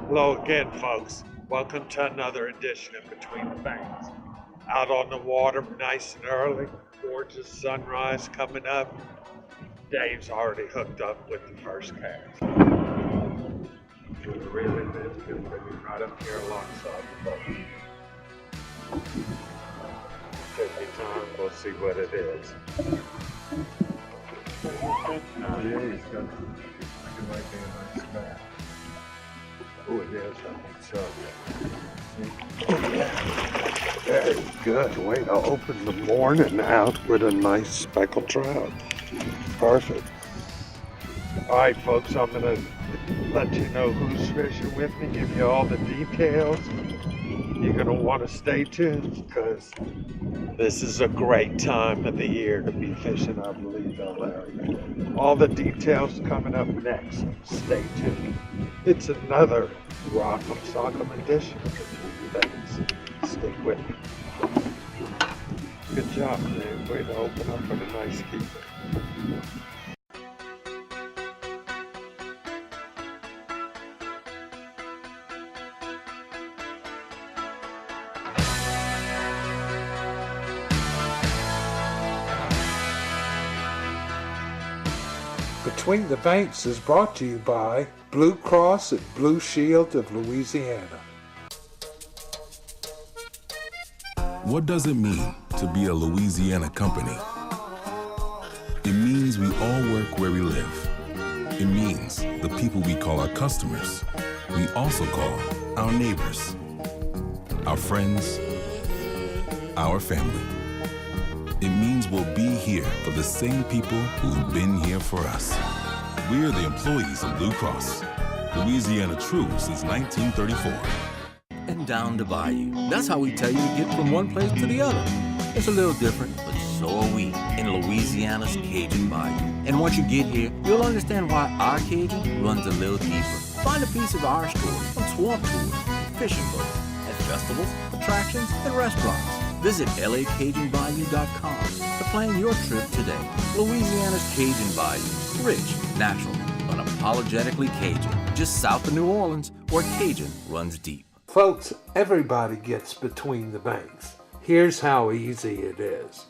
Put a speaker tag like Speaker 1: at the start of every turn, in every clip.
Speaker 1: Hello again, folks. Welcome to another edition of Between the Banks. Out on the water, nice and early. Gorgeous sunrise coming up. Dave's already hooked up with the first cast. We're really right up here alongside the boat. Take your time, we'll see what it is. Oh yeah, he's got it might be a nice back. Oh, it is, I think so. Oh, yeah. Very good. Way to open the morning out with a nice speckled trout. Perfect. All right, folks, I'm going to let you know who's fishing with me, give you all the details. You're going to want to stay tuned because this is a great time of the year to be fishing, I believe, in that area. All the details coming up next. Stay tuned. It's another Rock'em Sock'em edition of the Things. Stick with me. Good job, man. Way to open up with a nice keeper.
Speaker 2: Between the Banks is brought to you by Blue Cross and Blue Shield of Louisiana.
Speaker 3: What does it mean to be a Louisiana company? It means we all work where we live. It means the people we call our customers, we also call our neighbors, our friends, our family. It means we'll be here for the same people who've been here for us. We're the employees of Blue Cross, Louisiana true since 1934.
Speaker 4: And down the bayou. That's how we tell you to get from one place to the other. It's a little different, but so are we in Louisiana's Cajun Bayou. And once you get here, you'll understand why our Cajun runs a little deeper. Find a piece of our story on swamp tours, fishing boats, at festivals, attractions, and restaurants. Visit lacajunbayou.com to plan your trip today. Louisiana's Cajun Bayou. Rich, natural, unapologetically Cajun. Just south of New Orleans, where Cajun runs deep.
Speaker 2: Folks, everybody gets Between the Banks. Here's how easy it is.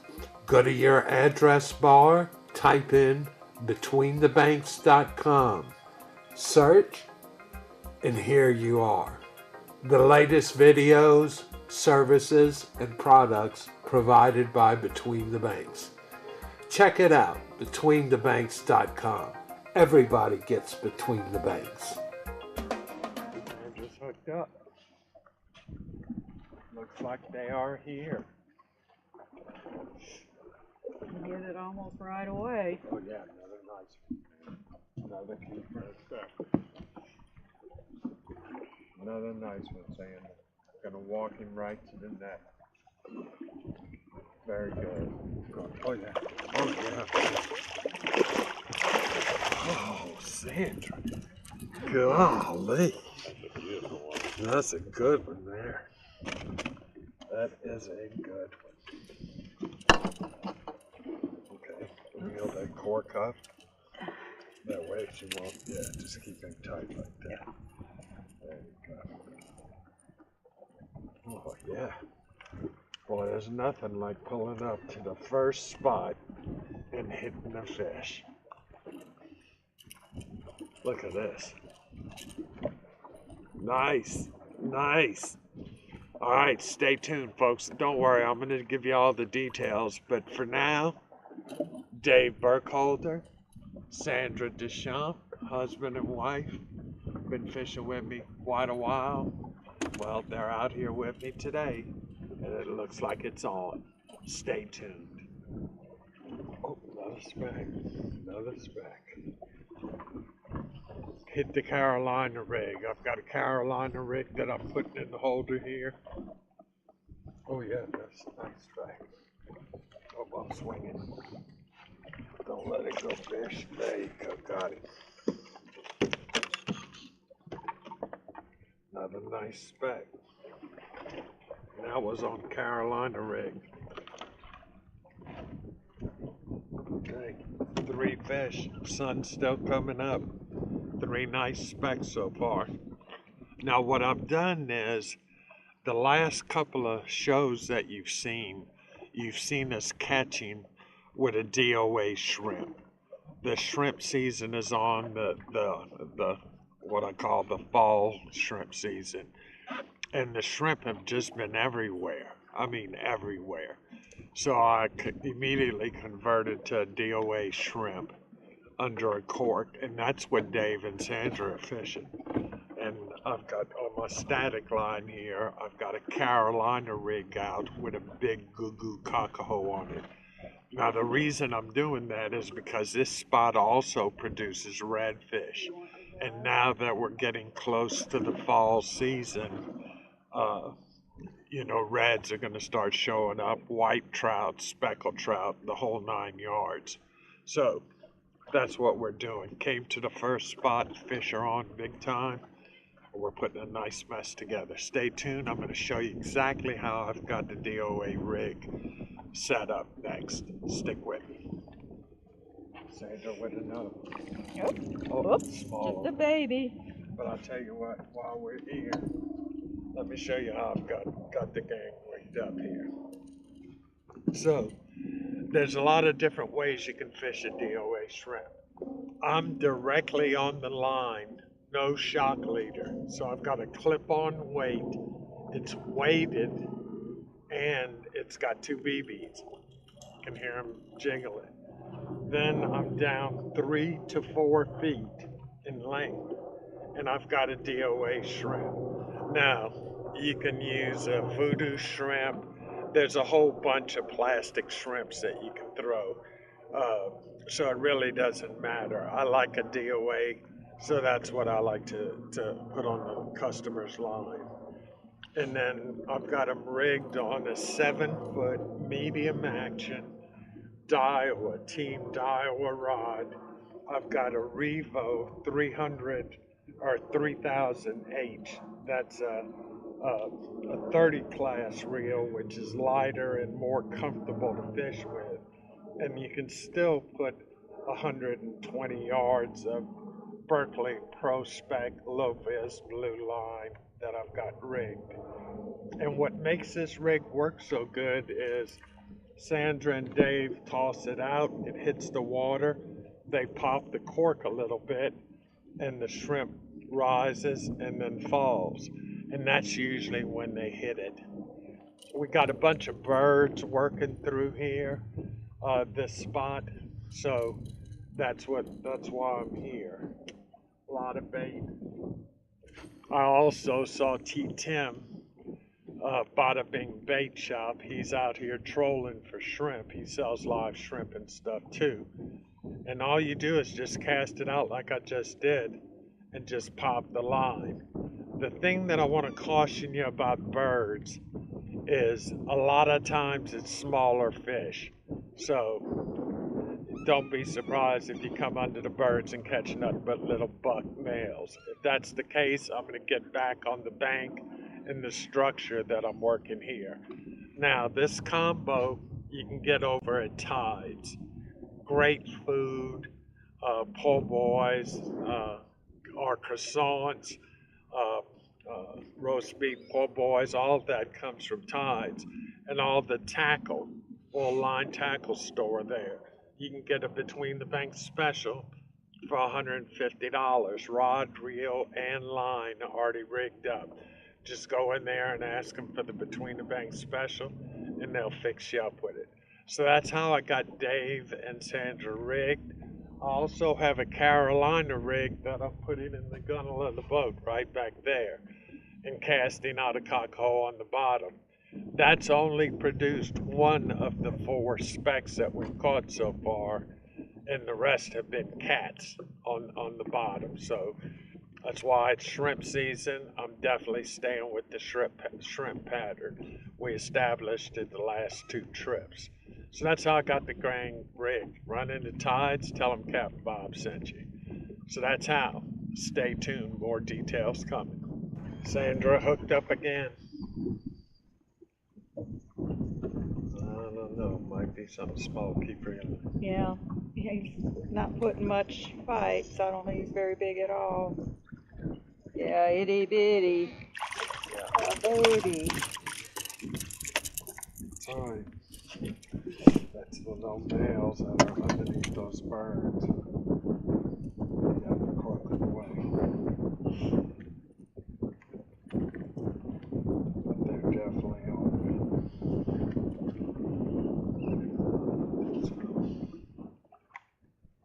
Speaker 2: Go to your address bar, type in betweenthebanks.com, search, and here you are. The latest videos, services, and products provided by Between the Banks. Check it out, betweenthebanks.com. Everybody gets Between the Banks.
Speaker 1: They're just hooked up. Looks like they are here.
Speaker 5: You get it almost right away.
Speaker 1: Oh yeah, another nice one. Another keeper. Another nice one, Sam. Gonna walk him right to the net. Very good. Oh yeah. Oh yeah. Oh, Sandra. Golly. That's a good one there. That is a good one. Okay. Reel that cork up. That way she won't, yeah, just keep him tight like that. There you go. Oh yeah. Boy, there's nothing like pulling up to the first spot and hitting the fish. Look at this. Nice, nice. All right, stay tuned, folks. Don't worry, I'm going to give you all the details. But for now, Dave Burkholder, Sandra Deschamps, husband and wife, been fishing with me quite a while. Well, they're out here with me today, and it looks like it's on. Stay tuned. Oh, another speck. Another speck. Hit the Carolina rig. I've got a Carolina rig that I'm putting in the holder here. Oh yeah, that's a nice speck. Oh, I'm swinging. Don't let it go, fish. There you go, got it. Another nice speck. That was on Carolina rig. Okay, 3 fish. Sun's still coming up. 3 nice specks so far.
Speaker 2: Now what I've done is the last couple of shows that you've seen us catching with a DOA shrimp. The shrimp season is on, the what I call the fall shrimp season. And the shrimp have just been everywhere. I mean, everywhere. So I immediately converted to a DOA shrimp under a cork, and that's what Dave and Sandra are fishing. And I've got on my static line here, I've got a Carolina rig out with a big goo cockahoo on it. Now the reason I'm doing that is because this spot also produces redfish. And now that we're getting close to the fall season, reds are going to start showing up, white trout, speckled trout, the whole 9 yards. So that's what we're doing. Came to the first spot, fish are on big time. We're putting a nice mess together. Stay tuned. I'm going to show you exactly how I've got the DOA rig set up next. Stick with me. Sandra with another.
Speaker 5: Yep.
Speaker 2: Oh,
Speaker 5: Oops,
Speaker 2: small.
Speaker 5: just a baby.
Speaker 2: But I'll tell you what, while we're here, let me show you how I've got the gang rigged up here. So, there's a lot of different ways you can fish a DOA shrimp. I'm directly on the line, no shock leader. So I've got a clip-on weight. It's weighted, and it's got 2 BBs. You can hear them jiggling. Then I'm down 3 to 4 feet in length, and I've got a DOA shrimp. Now, you can use a voodoo shrimp. There's a whole bunch of plastic shrimps that you can throw. So it really doesn't matter. I like a DOA, so that's what I like to put on the customer's line. And then I've got them rigged on a 7-foot medium action Daiwa, Team Daiwa rod. I've got a Revo 300 or 3000H. That's a 30 class reel, which is lighter and more comfortable to fish with. And you can still put 120 yards of Berkeley Pro Spec low vis blue line that I've got rigged. And what makes this rig work so good is Sandra and Dave toss it out, it hits the water, they pop the cork a little bit, and the shrimp rises and then falls. And that's usually when they hit it. We got a bunch of birds working through here, this spot, so that's why I'm here. A lot of bait. I also saw Tim, Bada Bing Bait Shop. He's out here trolling for shrimp. He sells live shrimp and stuff too. And all you do is just cast it out like I just did and just pop the line. The thing that I want to caution you about birds is a lot of times it's smaller fish. So don't be surprised if you come under the birds and catch nothing but little buck males. If that's the case, I'm going to get back on the bank in the structure that I'm working here. Now, this combo you can get over at Tides. Great food, po' boys, or croissants, roast beef, po' boys, all of that comes from Tides. And all the tackle, full line tackle store there. You can get a Between the Banks special for $150, rod, reel, and line already rigged up. Just go in there and ask them for the Between the Banks special, and they'll fix you up with it. So that's how I got Dave and Sandra rigged. I also have a Carolina rig that I'm putting in the gunnel of the boat right back there and casting out a cockahole on the bottom. That's only produced one of the 4 specks that we've caught so far, and the rest have been cats on the bottom. So that's why it's shrimp season. I'm definitely staying with the shrimp pattern we established at the last 2 trips. So that's how I got the gang rig. Run into Tides, tell them Captain Bob sent you. So that's how. Stay tuned, more details coming. Sandra hooked up again. I don't know, might be something small, keep reeling.
Speaker 5: Yeah, he's not putting much fight, so I don't think he's very big at all. Yeah, itty bitty. A baby.
Speaker 1: All right. That's the little males that are underneath those birds. You have to croak them away. But they're definitely open.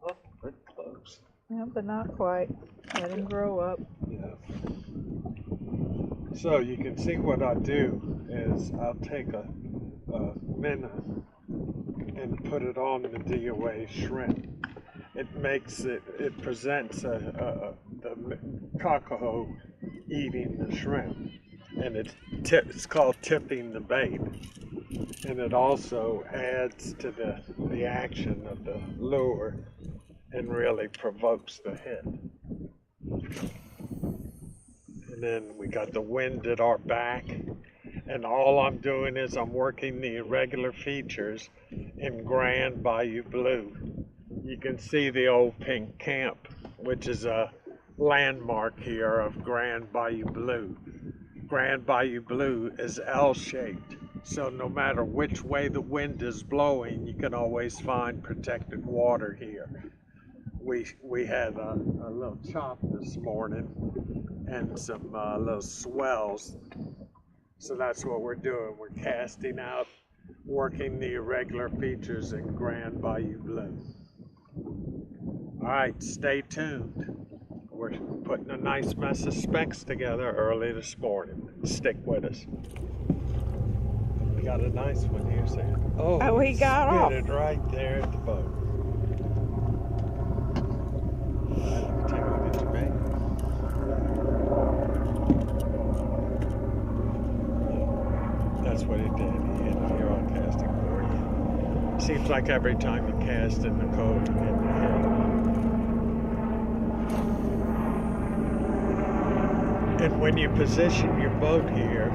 Speaker 1: Oh, pretty close.
Speaker 5: Yeah, but not quite. Let him grow up.
Speaker 1: Yeah. So you can see what I do is I'll take a minnow and put it on the DOA shrimp. It presents the cockahoe eating the shrimp, and it's called tipping the bait, and it also adds to the action of the lure and really provokes the hit. And then we got the wind at our back, and all I'm doing is I'm working the irregular features in Grand Bayou Blue. You can see the old pink camp, which is a landmark here of Grand Bayou Blue. Grand Bayou Blue is L-shaped, so no matter which way the wind is blowing, you can always find protected water here. We had a little chop this morning and some little swells, so that's what we're doing. We're casting out, working the irregular features in Grand Bayou Blue. All right, stay tuned. We're putting a nice mess of specs together early this morning. Stick with us. We got a nice one here, Sam.
Speaker 5: Oh, he got off.
Speaker 1: Spit it right there at the boat. All right, let me take a look at your bait. That's what it did. He hit it here on casting for you. Seems like every time you cast in the cove, you get the hit. And when you position your boat here,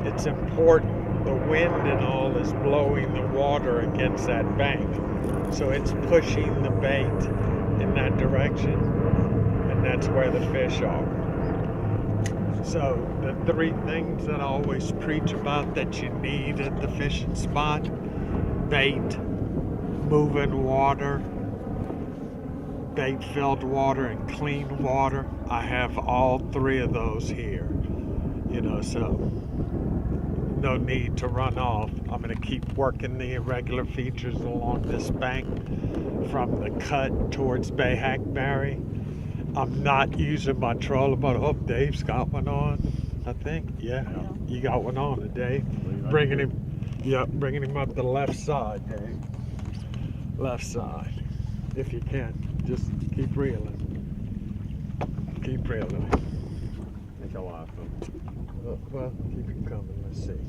Speaker 1: it's important. The wind and all is blowing the water against that bank. So it's pushing the bait in that direction. And that's where the fish are. So the three things that I always preach about that you need at the fishing spot: bait, moving water, bait-filled water, and clean water. I have all three of those here, so no need to run off. I'm going to keep working the irregular features along this bank from the cut towards Bay Hackberry. I'm not using my trolling motor. Oh, Dave's got one on, I think. Yeah, you got one on, Dave. Bringing him up the left side, Dave. Left side, if you can. Just keep reeling. Keep reeling.
Speaker 6: Think I lost him.
Speaker 1: Well, keep it coming. Let's see.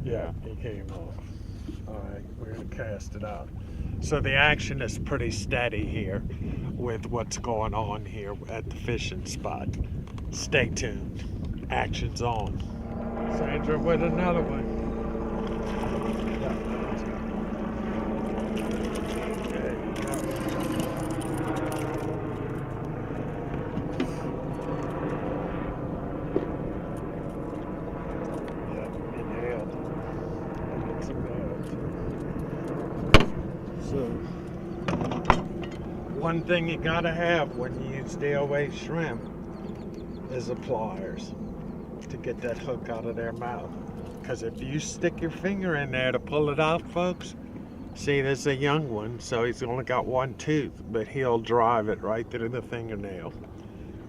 Speaker 1: Yeah, he came off. All right, we're going to cast it out. So the action is pretty steady here with what's going on here at the fishing spot. Stay tuned. Action's on. Sandra with another one. There you go. So, one thing you gotta have when you use DOA shrimp is the pliers to get that hook out of their mouth. Because if you stick your finger in there to pull it out, folks, see, there's a young one, so he's only got one tooth, but he'll drive it right through the fingernail.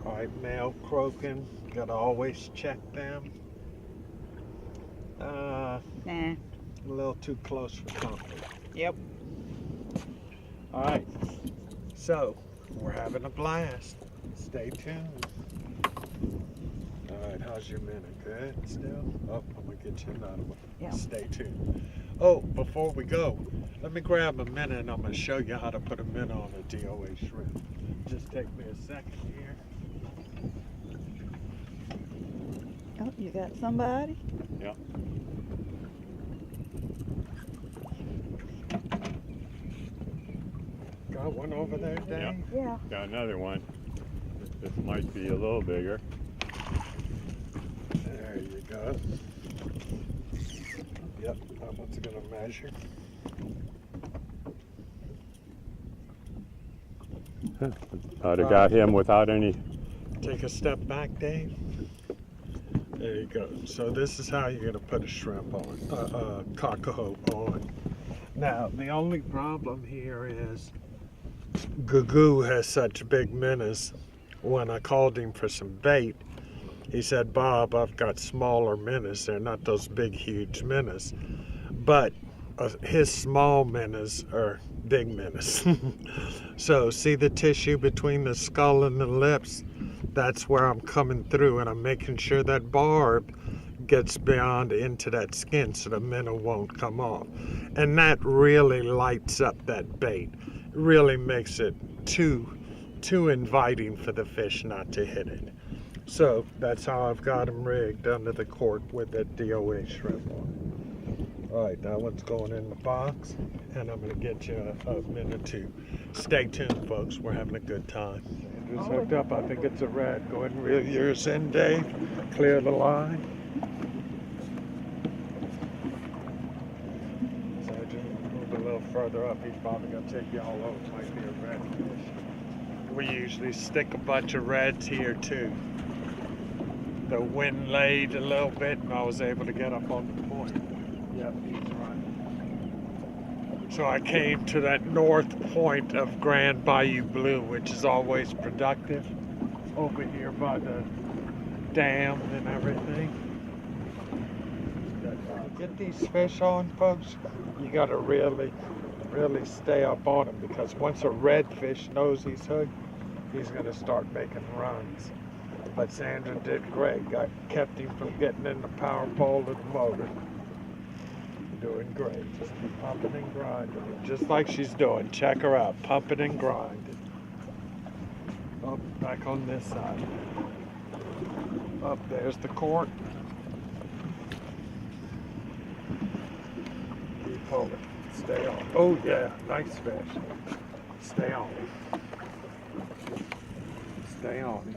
Speaker 1: All right, male croaking, gotta always check them.
Speaker 5: Nah.
Speaker 1: A little too close for comfort.
Speaker 5: Yep.
Speaker 1: All right, so we're having a blast. Stay tuned. All right, how's your minute? Good still? Oh, I'm gonna get you another one.
Speaker 5: Yeah.
Speaker 1: Stay tuned. Oh, before we go, let me grab a minute and I'm gonna show you how to put a minnow on a DOA shrimp. Just take me a second here.
Speaker 5: Oh, you got somebody?
Speaker 6: Yep.
Speaker 1: Got one over there, Dave?
Speaker 6: Yep.
Speaker 5: Yeah.
Speaker 6: Got another one. This might be a little bigger.
Speaker 1: There you go. Yep, that one's gonna measure.
Speaker 6: I'd have got him without any.
Speaker 1: Take a step back, Dave. There you go. So this is how you're gonna put a shrimp on, cockahoo on. Now, the only problem here is Gugu has such a big menace. When I called him for some bait, he said, Bob, I've got smaller minnows. They're not those big, huge minnows. But his small minnows are big minnows. So see the tissue between the skull and the lips? That's where I'm coming through, and I'm making sure that barb gets beyond into that skin so the minnow won't come off. And that really lights up that bait. It really makes it too inviting for the fish not to hit it. So that's how I've got them rigged under the cork with that DOA shrimp on. All right, that one's going in the box, and I'm gonna get you a minute or two. Stay tuned, folks. We're having a good time. Andrew's hooked up. I think it's a red. Go ahead and reel yours in, Dave. Clear the line. Sergeant, move a little further up. He's probably gonna take you all over. It might be a redfish. We usually stick a bunch of reds here too. The wind laid a little bit, and I was able to get up on the point. Yep, he's right. So I came to that north point of Grand Bayou Blue, which is always productive, over here by the dam and everything. Get these fish on, folks. You gotta really stay up on him, because once a redfish knows he's hooked, he's gonna start making runs. But Sandra did great. Kept him from getting in the power pole of the motor. Doing great. Just keep pumping and grinding. Just like she's doing. Check her out. Pumping and grinding. Up, back on this side. Up, there's the cork. Keep pulling. Stay on. Oh yeah, nice fish. Stay on. Stay on.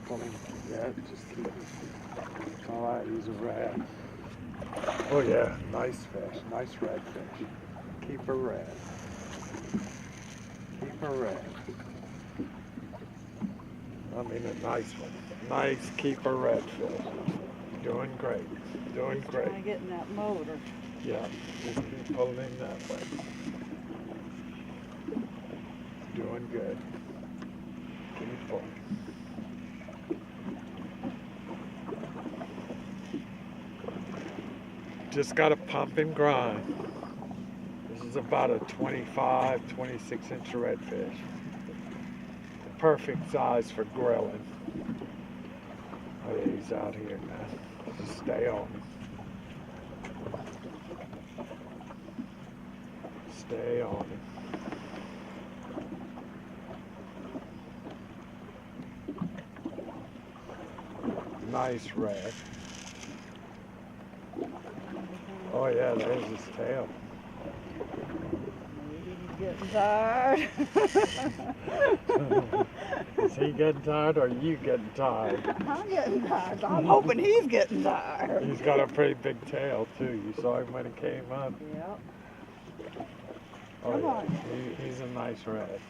Speaker 1: Pull him. Yeah, just keep it. All right, he's a red. Oh yeah, nice fish. Nice redfish. Keep her red. Keep her red. I mean a nice one. Nice keep her redfish. Doing great. Doing great.
Speaker 5: Trying to get in that motor.
Speaker 1: Yeah, just keep pulling him that way. Doing good. Keep pulling. Just got to pump and grind. This is about a 25, 26 inch redfish. Perfect size for grilling. Oh yeah, he's out here now. Just stay on him. Stay on him. Nice red. Oh yeah, there's his tail.
Speaker 5: He's getting tired.
Speaker 1: Is he getting tired or are you getting tired?
Speaker 5: I'm getting tired. I'm hoping he's getting tired.
Speaker 1: He's got a pretty big tail too. You saw him when he came up.
Speaker 5: Yep.
Speaker 1: Oh,
Speaker 5: Come
Speaker 1: yeah.
Speaker 5: on.
Speaker 1: He's a nice red.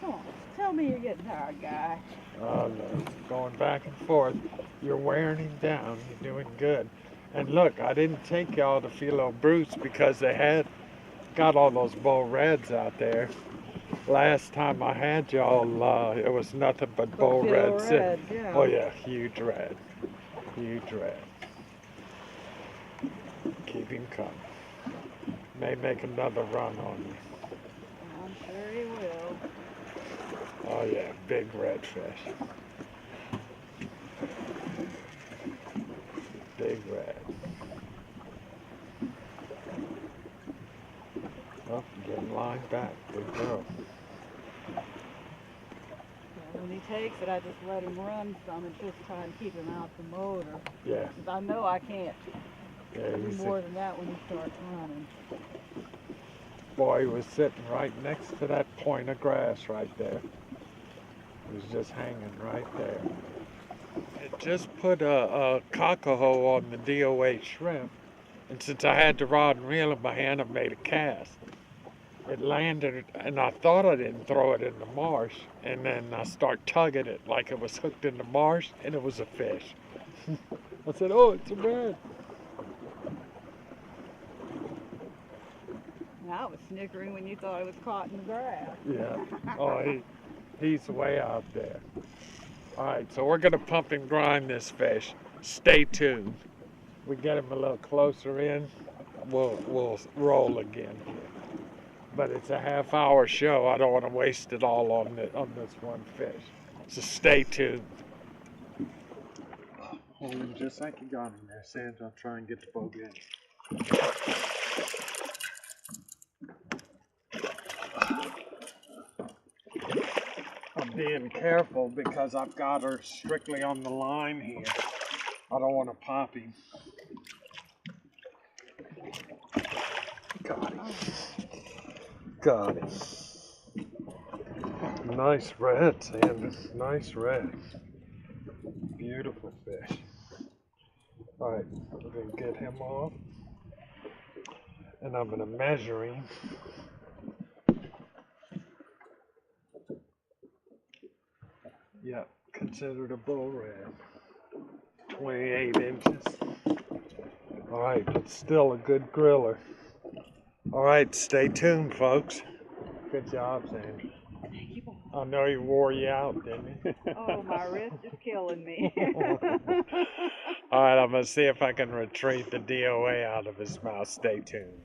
Speaker 5: Come on. Tell me you're getting tired, guy.
Speaker 1: Oh no, going back and forth. You're wearing him down. You're doing good. And look, I didn't take y'all to Philo Bruce because they had got all those bull reds out there. Last time I had y'all, it was nothing but bull reds.
Speaker 5: Red, yeah.
Speaker 1: Oh yeah, huge red. Huge red. Keep him coming. May make another run on you.
Speaker 5: I'm sure he will.
Speaker 1: Oh yeah, big redfish. Big red. Oh, getting lined back. Good girl.
Speaker 5: Yeah, when he takes it, I just let him run some and just try and keep him out the motor.
Speaker 1: Yeah.
Speaker 5: 'Cause I know I can't
Speaker 1: Yeah,
Speaker 5: do
Speaker 1: he's
Speaker 5: more than that when he starts running.
Speaker 1: boy, he was sitting right next to that point of grass right there.
Speaker 2: was just hanging right there. It just put a cockahoe on the DOA shrimp, and since I had the rod and reel in my hand, I made a cast. It landed, and I thought I didn't throw it in the marsh, and then I start tugging it like it was hooked in the marsh, and it was a fish. I said, oh, it's a red.
Speaker 5: I was snickering when you thought it was caught in the grass.
Speaker 2: Yeah. Oh, he's way out there. All right, so we're gonna pump and grind this fish. Stay tuned. We get him a little closer in, we'll roll again. But it's a half-hour show. I don't want to waste it all on this one fish. So stay tuned. Hold him just like you got him there, Sandra. I'll try and get the boat in. I'm being careful because I've got her strictly on the line here. I don't want to pop him. Got him. Got it. Nice red, Sandra. Nice red. Beautiful fish. All right, we're gonna get him off, and I'm gonna measure him. Yeah, considered a bull red. 28 inches. All right, but still a good griller. All right, stay tuned, folks. Good job, Sandy. I know he wore you out, didn't he?
Speaker 5: Oh, my wrist is killing me.
Speaker 2: All right, I'm going to see if I can retrieve the DOA out of his mouth. Stay tuned.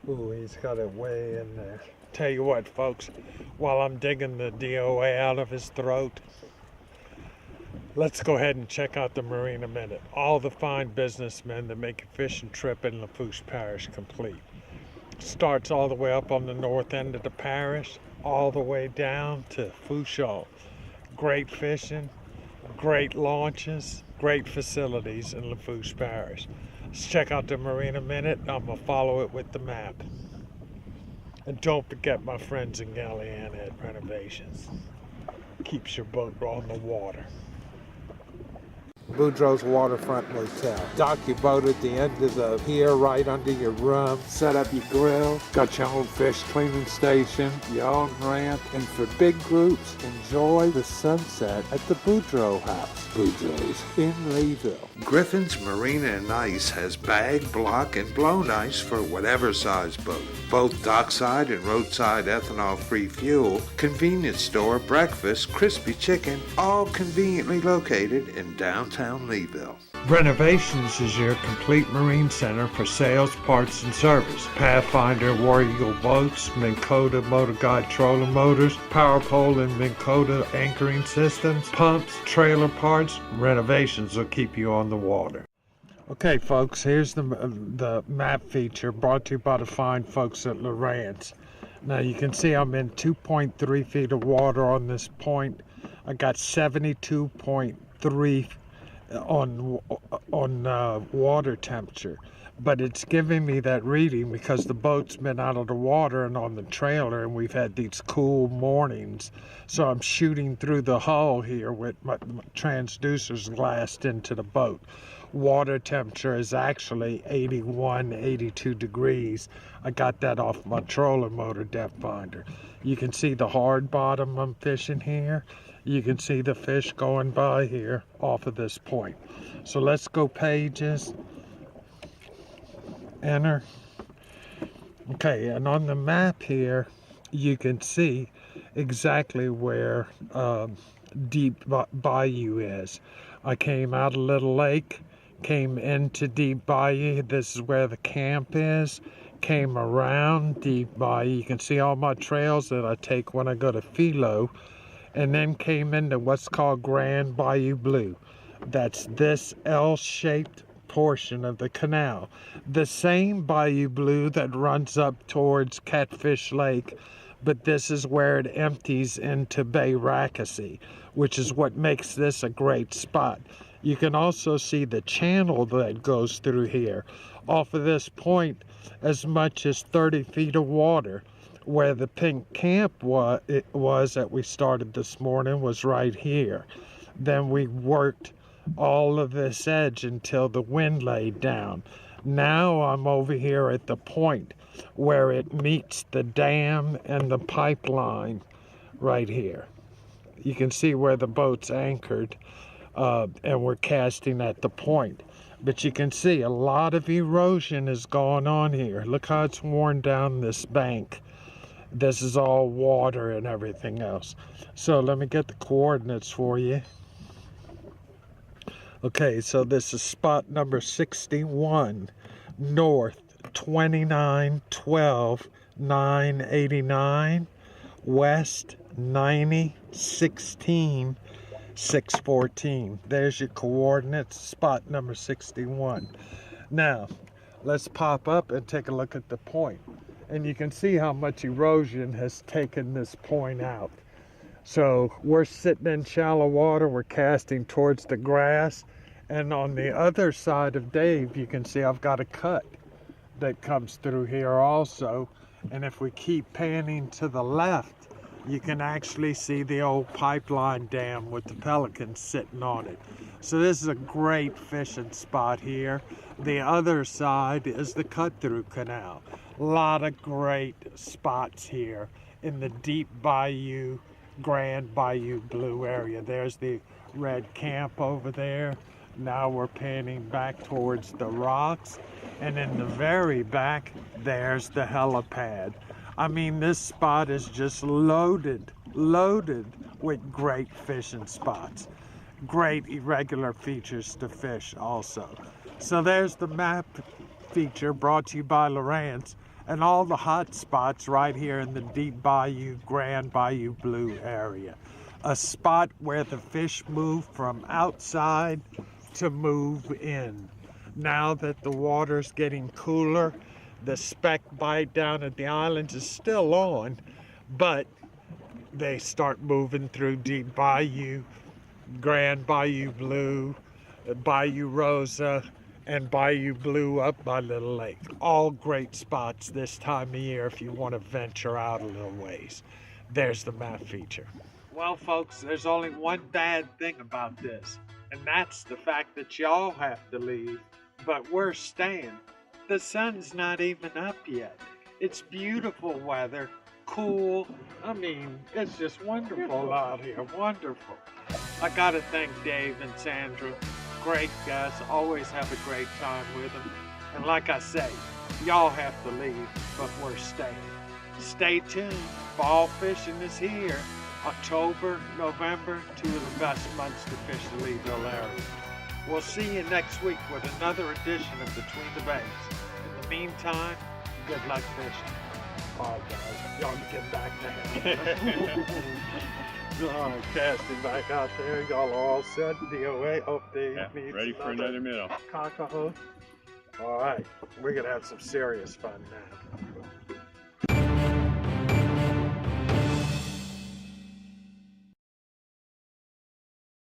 Speaker 2: Ooh, he's got it way in there. Tell you what, folks, while I'm digging the DOA out of his throat, let's go ahead and check out the Marina Minute. All the fine businessmen that make a fishing trip in Lafourche Parish complete. Starts all the way up on the north end of the parish, all the way down to Fouchon. Great fishing, great launches, great facilities in Lafourche Parish. Let's check out the Marina Minute. I'm going to follow it with the map. And don't forget my friends in Galliana at Renovations. Keeps your boat on the water. Boudreaux's Waterfront Motel. Dock your boat at the end of the pier right under your room. Set up your grill. Got your own fish cleaning station, your own ramp. And for big groups, enjoy the sunset at the Boudreaux House. Boudreaux's in Leeville.
Speaker 1: Griffin's Marina and Ice has bag, block, and blown ice for whatever size boat. Both dockside and roadside ethanol-free fuel, convenience store, breakfast, crispy chicken, all conveniently located in downtown Leeville.
Speaker 2: Renovations is your complete marine center for sales, parts, and service. Pathfinder, War Eagle boats, Minn Kota Motor Guide trolling motors, Power Pole and Minn Kota anchoring systems, pumps, trailer parts. Renovations will keep you on the water. Okay, folks, here's the map feature brought to you by the fine folks at Lowrance. Now you can see I'm in 2.3 feet of water on this point. I got 72.3 on water temperature, but it's giving me that reading because the boat's been out of the water and on the trailer, and we've had these cool mornings. So I'm shooting through the hull here with my transducers glassed into the boat. Water temperature is actually 81, 82 degrees. I got that off my trolling motor depth finder. You can see the hard bottom I'm fishing here. You can see the fish going by here off of this point. So let's go pages, enter. Okay, and on the map here, you can see exactly where Deep Bayou is. I came out of Little Lake, came into Deep Bayou. This is where the camp is. Came around Deep Bayou. You can see all my trails that I take when I go to Philo. And then came into what's called Grand Bayou Blue. That's this L-shaped portion of the canal. The same Bayou Blue that runs up towards Catfish Lake, but this is where it empties into Bay Rackesee, which is what makes this a great spot. You can also see the channel that goes through here. Off of this point, as much as 30 feet of water. where the pink camp was that we started this morning was right here. Then we worked all of this edge until the wind laid down. Now I'm over here at the point where it meets the dam and the pipeline right here. You can see where the boat's anchored, and we're casting at the point. But you can see a lot of erosion is going on here. Look how it's worn down this bank. This is all water and everything else. So let me get the coordinates for you. Okay, so this is spot number 61, north 29, 12, 989, west 90, 16, 614. There's your coordinates, spot number 61. Now, let's pop up and take a look at the point. And you can see how much erosion has taken this point out. So we're sitting in shallow water, we're casting towards the grass, and on the other side of Dave, you can see I've got a cut that comes through here also. And if we keep panning to the left, you can actually see the old pipeline dam with the pelicans sitting on it. So this is a great fishing spot here. The other side is the cut-through canal. A lot of great spots here in the deep bayou, Grand Bayou Blue area. There's the red camp over there. Now we're panning back towards the rocks. And in the very back, there's the helipad. I mean, this spot is just loaded with great fishing spots. Great irregular features to fish also. So there's the map feature brought to you by Lawrence, and all the hot spots right here in the deep bayou, Grand Bayou Blue area. A spot where the fish move from outside to move in. Now that the water's getting cooler, the speck bite down at the islands is still on, but they start moving through deep bayou, Grand Bayou Blue, Bayou Rosa, and Bayou Blue up by Little Lake. All great spots this time of year if you want to venture out a little ways. There's the map feature. Well, folks, there's only one bad thing about this, and that's the fact that y'all have to leave, but we're staying. The sun's not even up yet. It's beautiful weather, cool. I mean, it's just wonderful out here, wonderful. I gotta thank Dave and Sandra. Great guys, always have a great time with them. And like I say, y'all have to leave, but we're staying. Stay tuned, fall fishing is here. October, November, 2 of the best months to fish the Leeville area. We'll see you next week with another edition of Between the Banks. In the meantime, good luck fishing. All right, guys, y'all can get back to him. All right, casting back out there. Y'all are all set. DOA. Hope they need
Speaker 6: ready for another minnow.
Speaker 2: Cockahoo. All right, we're gonna have some serious fun now.